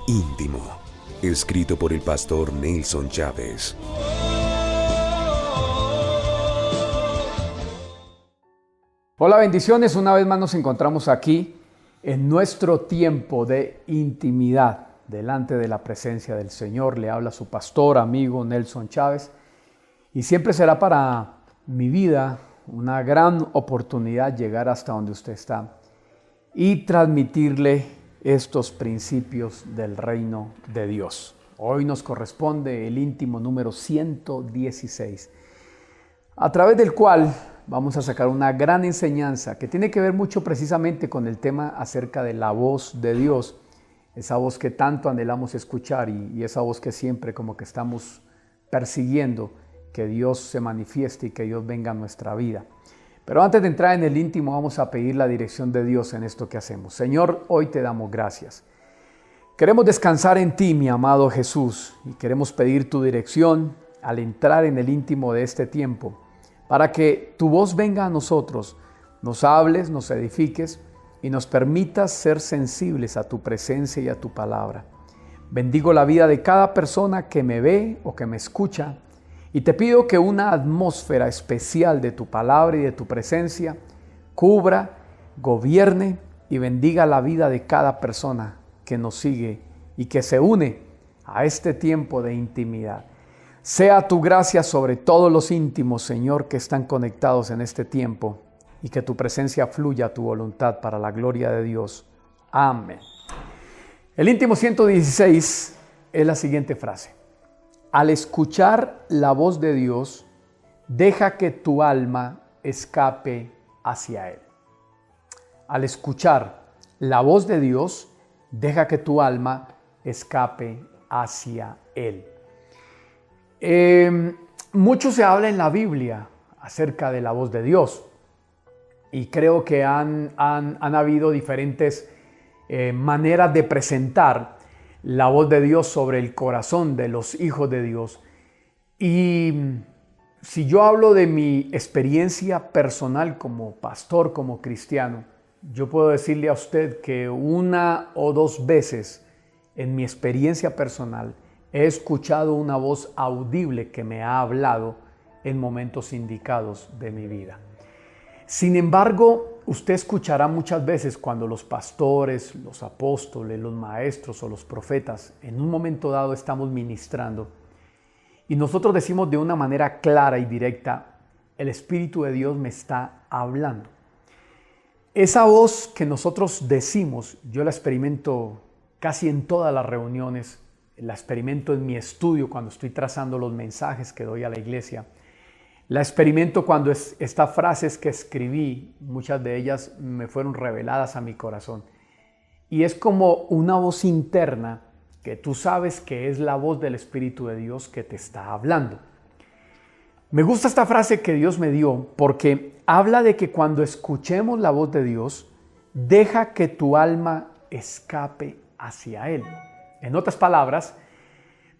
Íntimo, escrito por el pastor Nelson Chávez. Hola, bendiciones. Una vez más nos encontramos aquí en nuestro tiempo de intimidad delante de la presencia del Señor. Le habla su pastor, amigo Nelson Chávez. Y siempre será para mi vida una gran oportunidad llegar hasta donde usted está y transmitirle estos principios del reino de Dios. Hoy nos corresponde el íntimo número 116, a través del cual vamos a sacar una gran enseñanza que tiene que ver mucho precisamente con el tema acerca de la voz de Dios, esa voz que tanto anhelamos escuchar y esa voz que siempre como que estamos persiguiendo, que Dios se manifieste y que Dios venga a nuestra vida. Pero antes de entrar en el íntimo, vamos a pedir la dirección de Dios en esto que hacemos. Señor, hoy te damos gracias. Queremos descansar en ti, mi amado Jesús, y queremos pedir tu dirección al entrar en el íntimo de este tiempo, para que tu voz venga a nosotros, nos hables, nos edifiques y nos permitas ser sensibles a tu presencia y a tu palabra. Bendigo la vida de cada persona que me ve o que me escucha, y te pido que una atmósfera especial de tu palabra y de tu presencia cubra, gobierne y bendiga la vida de cada persona que nos sigue y que se une a este tiempo de intimidad. Sea tu gracia sobre todos los íntimos, Señor, que están conectados en este tiempo, y que tu presencia fluya a tu voluntad para la gloria de Dios. Amén. El íntimo 116 es la siguiente frase: al escuchar la voz de Dios, deja que tu alma escape hacia Él. Al escuchar la voz de Dios, deja que tu alma escape hacia Él. Mucho se habla en la Biblia acerca de la voz de Dios, y creo que han habido diferentes maneras de presentar la voz de Dios sobre el corazón de los hijos de Dios. Y si yo hablo de mi experiencia personal como pastor, como cristiano, yo puedo decirle a usted que una o dos veces en mi experiencia personal he escuchado una voz audible que me ha hablado en momentos indicados de mi vida. Sin embargo, usted escuchará muchas veces cuando los pastores, los apóstoles, los maestros o los profetas en un momento dado estamos ministrando y nosotros decimos de una manera clara y directa: el Espíritu de Dios me está hablando. Esa voz que nosotros decimos, yo la experimento casi en todas las reuniones, la experimento en mi estudio cuando estoy trazando los mensajes que doy a la iglesia. La experimento cuando estas frases que escribí, muchas de ellas me fueron reveladas a mi corazón. Y es como una voz interna que tú sabes que es la voz del Espíritu de Dios que te está hablando. Me gusta esta frase que Dios me dio porque habla de que cuando escuchemos la voz de Dios, deja que tu alma escape hacia Él. En otras palabras,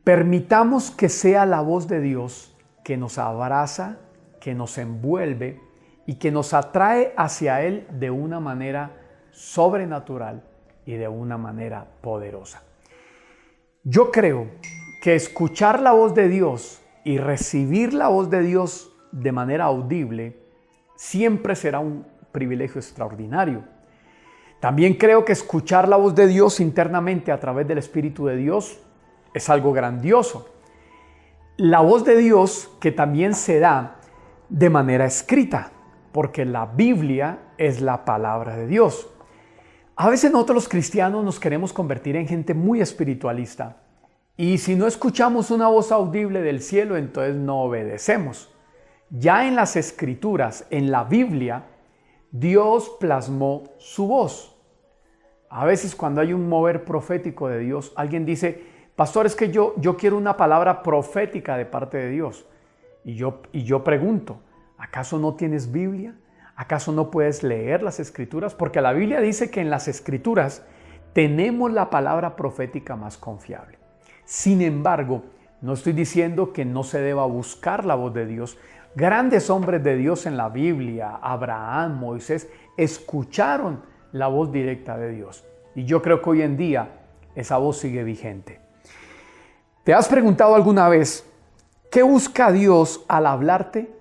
permitamos que sea la voz de Dios que nos abraza, que nos envuelve y que nos atrae hacia Él de una manera sobrenatural y de una manera poderosa. Yo creo que escuchar la voz de Dios y recibir la voz de Dios de manera audible siempre será un privilegio extraordinario. También creo que escuchar la voz de Dios internamente a través del Espíritu de Dios es algo grandioso. La voz de Dios que también se da de manera escrita, porque la Biblia es la palabra de Dios. A veces nosotros los cristianos nos queremos convertir en gente muy espiritualista, y si no escuchamos una voz audible del cielo, entonces no obedecemos. Ya en las Escrituras, en la Biblia, Dios plasmó su voz. A veces cuando hay un mover profético de Dios, alguien dice: pastor, es que yo quiero una palabra profética de parte de Dios. Y yo pregunto, ¿acaso no tienes Biblia? ¿Acaso no puedes leer las Escrituras? Porque la Biblia dice que en las Escrituras tenemos la palabra profética más confiable. Sin embargo, no estoy diciendo que no se deba buscar la voz de Dios. Grandes hombres de Dios en la Biblia, Abraham, Moisés, escucharon la voz directa de Dios. Y yo creo que hoy en día esa voz sigue vigente. ¿Te has preguntado alguna vez qué busca Dios al hablarte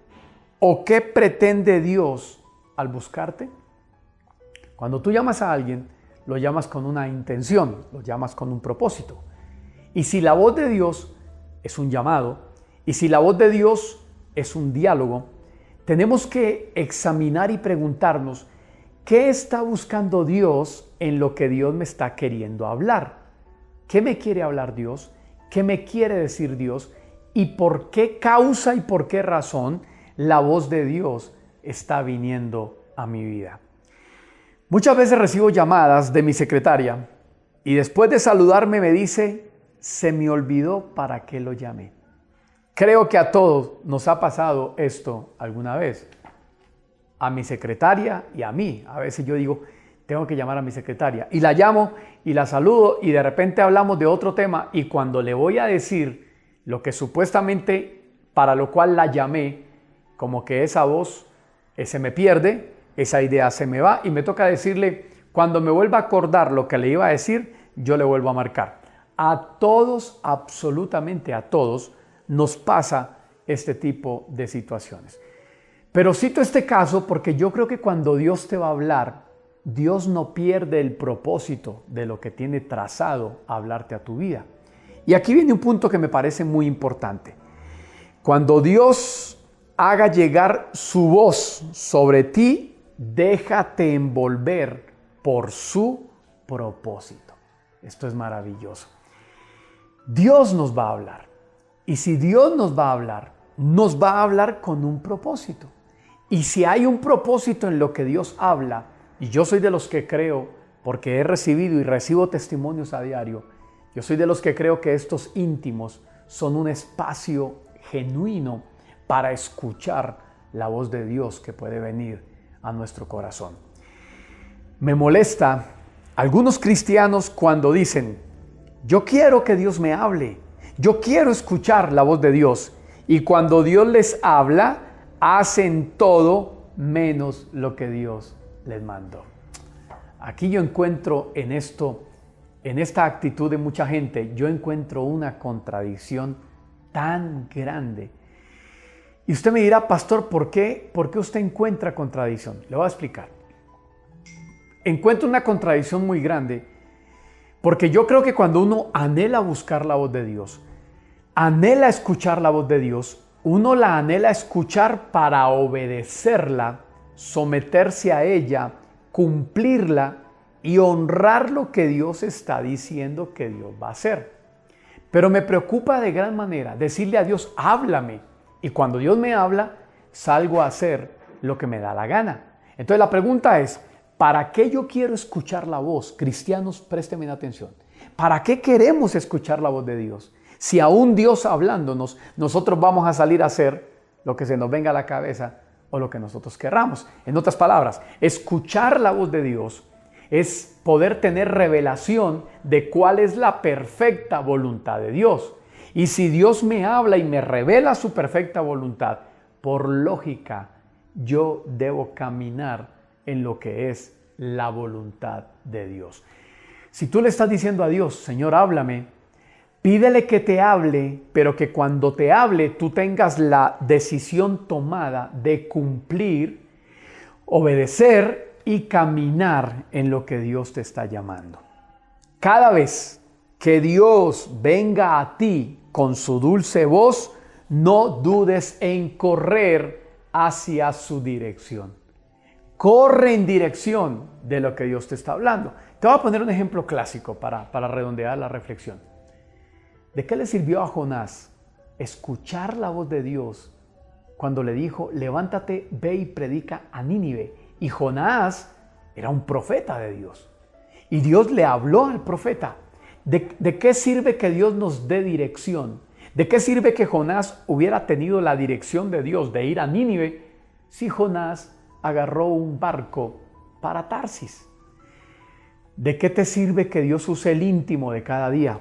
o qué pretende Dios al buscarte? Cuando tú llamas a alguien, lo llamas con una intención, lo llamas con un propósito. Y si la voz de Dios es un llamado, y si la voz de Dios es un diálogo, tenemos que examinar y preguntarnos qué está buscando Dios en lo que Dios me está queriendo hablar. ¿Qué me quiere hablar Dios? ¿Qué me quiere decir Dios? ¿Y por qué causa y por qué razón la voz de Dios está viniendo a mi vida? Muchas veces recibo llamadas de mi secretaria y después de saludarme me dice, se me olvidó para qué lo llamé. Creo que a todos nos ha pasado esto alguna vez. A mi secretaria y a mí. A veces yo digo, tengo que llamar a mi secretaria. Y la llamo y la saludo y de repente hablamos de otro tema. Y cuando le voy a decir lo que supuestamente para lo cual la llamé, como que esa voz se me pierde, esa idea se me va y me toca decirle, cuando me vuelva a acordar lo que le iba a decir, yo le vuelvo a marcar. A todos, absolutamente a todos, nos pasa este tipo de situaciones. Pero cito este caso porque yo creo que cuando Dios te va a hablar, Dios no pierde el propósito de lo que tiene trazado a hablarte a tu vida. Y aquí viene un punto que me parece muy importante. Cuando Dios haga llegar su voz sobre ti, déjate envolver por su propósito. Esto es maravilloso. Dios nos va a hablar. Y si Dios nos va a hablar con un propósito. Y si hay un propósito en lo que Dios habla, y yo soy de los que creo, porque he recibido y recibo testimonios a diario, yo soy de los que creo que estos íntimos son un espacio genuino para escuchar la voz de Dios que puede venir a nuestro corazón. Me molesta algunos cristianos cuando dicen, yo quiero que Dios me hable, yo quiero escuchar la voz de Dios, y cuando Dios les habla, hacen todo menos lo que Dios les mandó. Aquí yo encuentro en esta actitud de mucha gente, yo encuentro una contradicción tan grande. Y usted me dirá, pastor, ¿por qué usted encuentra contradicción? Le voy a explicar. Encuentro una contradicción muy grande porque yo creo que cuando uno anhela buscar la voz de Dios, anhela escuchar la voz de Dios, uno la anhela escuchar para obedecerla, someterse a ella, cumplirla y honrar lo que Dios está diciendo que Dios va a hacer. Pero me preocupa de gran manera decirle a Dios, háblame. Y cuando Dios me habla, salgo a hacer lo que me da la gana. Entonces la pregunta es, ¿para qué yo quiero escuchar la voz? Cristianos, préstenme atención. ¿Para qué queremos escuchar la voz de Dios? Si aún Dios hablándonos, nosotros vamos a salir a hacer lo que se nos venga a la cabeza o lo que nosotros querramos. En otras palabras, escuchar la voz de Dios es poder tener revelación de cuál es la perfecta voluntad de Dios. Y si Dios me habla y me revela su perfecta voluntad, por lógica, yo debo caminar en lo que es la voluntad de Dios. Si tú le estás diciendo a Dios, Señor, háblame, pídele que te hable, pero que cuando te hable tú tengas la decisión tomada de cumplir, obedecer y caminar en lo que Dios te está llamando. Cada vez que Dios venga a ti con su dulce voz, no dudes en correr hacia su dirección. Corre en dirección de lo que Dios te está hablando. Te voy a poner un ejemplo clásico para redondear la reflexión. ¿De qué le sirvió a Jonás escuchar la voz de Dios cuando le dijo, levántate, ve y predica a Nínive? Y Jonás era un profeta de Dios. Y Dios le habló al profeta. ¿De qué sirve que Dios nos dé dirección? ¿De qué sirve que Jonás hubiera tenido la dirección de Dios de ir a Nínive si Jonás agarró un barco para Tarsis? ¿De qué te sirve que Dios use el íntimo de cada día?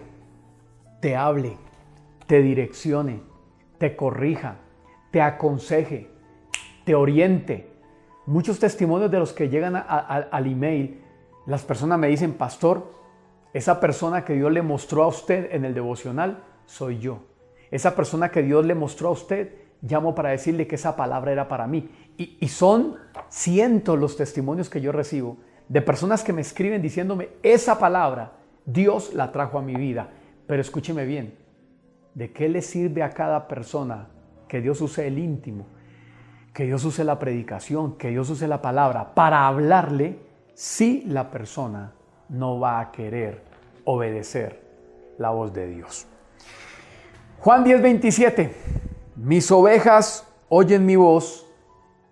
Te hable, te direccione, te corrija, te aconseje, te oriente. Muchos testimonios de los que llegan al email, las personas me dicen, pastor, Esa persona que Dios le mostró a usted en el devocional, soy yo. Esa persona que Dios le mostró a usted, llamo para decirle que esa palabra era para mí. Y son cientos los testimonios que yo recibo de personas que me escriben diciéndome, esa palabra Dios la trajo a mi vida. Pero escúcheme bien, ¿de qué le sirve a cada persona que Dios use el íntimo, que Dios use la predicación, que Dios use la palabra para hablarle si la persona no va a querer obedecer la voz de Dios? Juan 10:27, mis ovejas oyen mi voz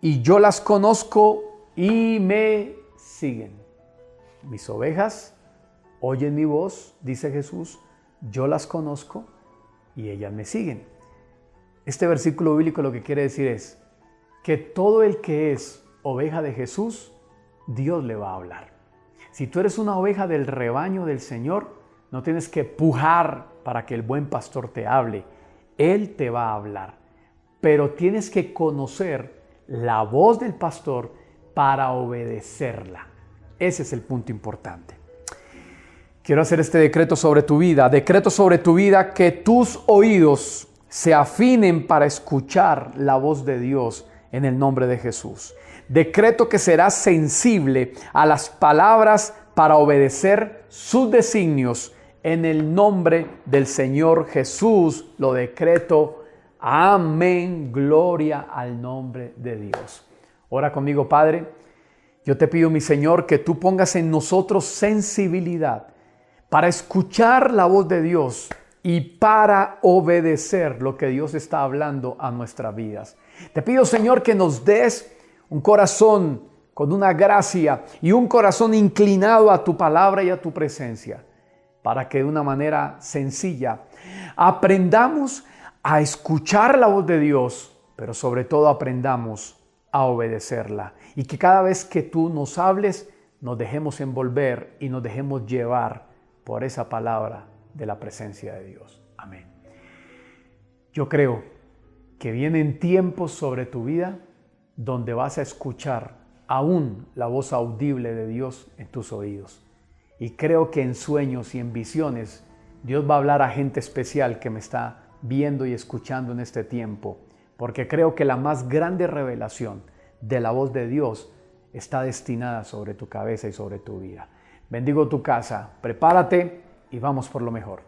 y yo las conozco y me siguen. Mis ovejas oyen mi voz, dice Jesús, yo las conozco y ellas me siguen. Este versículo bíblico lo que quiere decir es que todo el que es oveja de Jesús, Dios le va a hablar. Si tú eres una oveja del rebaño del Señor, no tienes que pujar para que el buen pastor te hable. Él te va a hablar. Pero tienes que conocer la voz del pastor para obedecerla. Ese es el punto importante. Quiero hacer este decreto sobre tu vida. Decreto sobre tu vida que tus oídos se afinen para escuchar la voz de Dios en el nombre de Jesús. Decreto que serás sensible a las palabras para obedecer sus designios en el nombre del Señor Jesús. Lo decreto. Amén. Gloria al nombre de Dios. Ora conmigo, Padre. Yo te pido, mi Señor, que tú pongas en nosotros sensibilidad para escuchar la voz de Dios y para obedecer lo que Dios está hablando a nuestras vidas. Te pido, Señor, que nos des un corazón con una gracia y un corazón inclinado a tu palabra y a tu presencia, para que de una manera sencilla aprendamos a escuchar la voz de Dios, pero sobre todo aprendamos a obedecerla. Y que cada vez que tú nos hables, nos dejemos envolver y nos dejemos llevar por esa palabra de la presencia de Dios. Amén. Yo creo que vienen tiempos sobre tu vida donde vas a escuchar aún la voz audible de Dios en tus oídos. Y creo que en sueños y en visiones Dios va a hablar a gente especial que me está viendo y escuchando en este tiempo, porque creo que la más grande revelación de la voz de Dios está destinada sobre tu cabeza y sobre tu vida. Bendigo tu casa, prepárate y vamos por lo mejor.